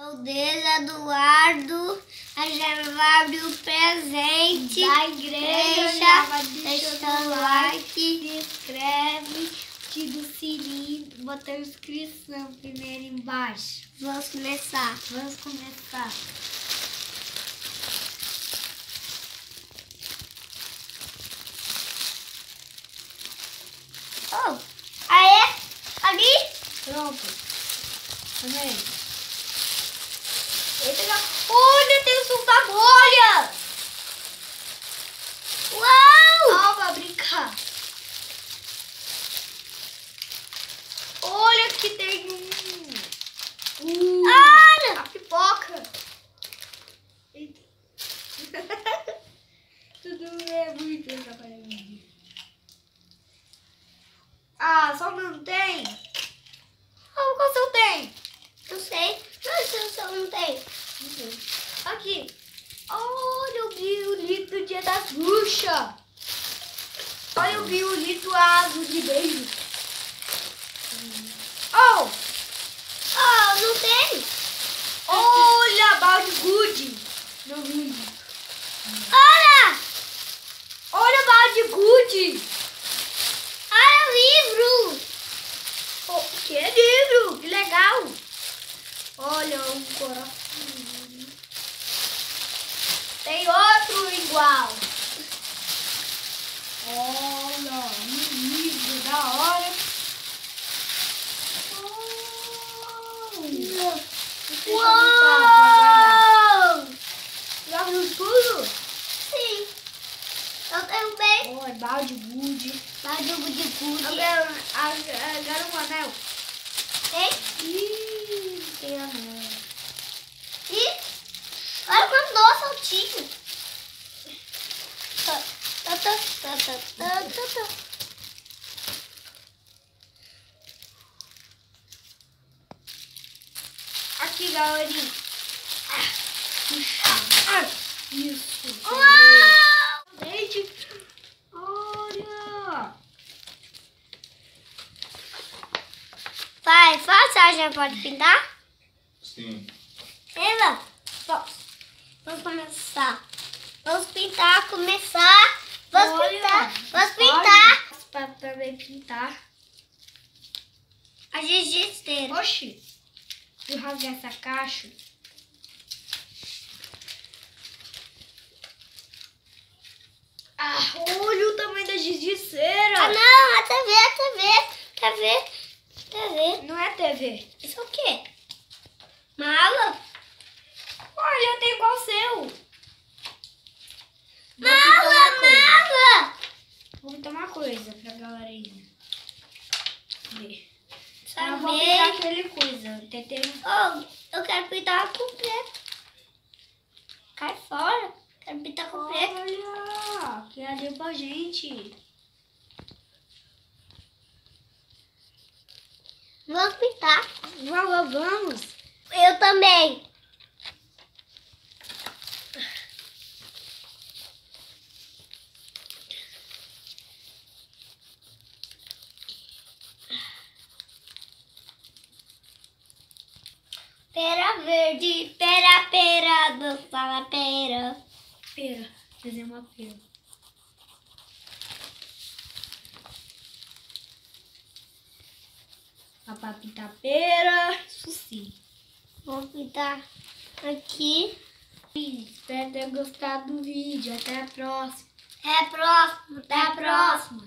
O dedo, Eduardo, a gente vai abrir o presente da igreja. Deixa o like, se inscreve, ativa o sininho, bota a inscrição primeiro embaixo. Vamos começar. Vamos começar. Oh, aê, ali. Pronto. Também. Olha, tem o suco da bolha! Uau! Ó, vai brincar. Olha que tem Olha! a pipoca. Eita. Tudo é muito atrapalhado. Ah, só não tem? Ah, qual seu tem? Não sei. Mas eu só não tenho. Aqui. Olha, eu vi o litro do Dia das Bruxas. Olha, eu vi o litro azul de beijo. Oh! Oh, não tem. Olha, balde good. Não vi. Olha! Olha, balde good. Olha o livro. Oh, que livro, que legal. Olha, um coração. Tem outro igual. Olha, um livro da hora. Uau! Já viu tudo? Sim. Eu também. Oh, é balde good. Balde de gude. Agora um anel. Tem? Tem anel. E olha quanto doce saltinho. Aqui, galerinha. Isso. Uau! Gente, olha. Pai, fácil, a gente pode pintar? Sim. Eva, vamos começar. Vamos pintar, começar. Vamos Olha, pintar, vamos pintar. Para também pintar. A gigisteira. Oxi. Eu rasguei essa caixa. Ah, olha o tamanho da gigiceira. Ah, não, a TV. Não é TV. Isso é o quê? Mala? Olha, eu tenho igual o seu. Mala! Vou pintar uma coisa pra galerinha ver. Eu Saber. vou pintar aquele coisa. Tentei. Oh, eu quero pintar com preto. Cai fora. Quero pintar com preto. Olha, que ali pra gente. Vamos pintar. Vamos. Eu também. Pera verde, pera, dança na pera. Pera. Desenho uma pera. Dá pra pintar pera. Isso sim. Vou pintar aqui. Espero ter gostado do vídeo. Até a próxima. Até a próxima.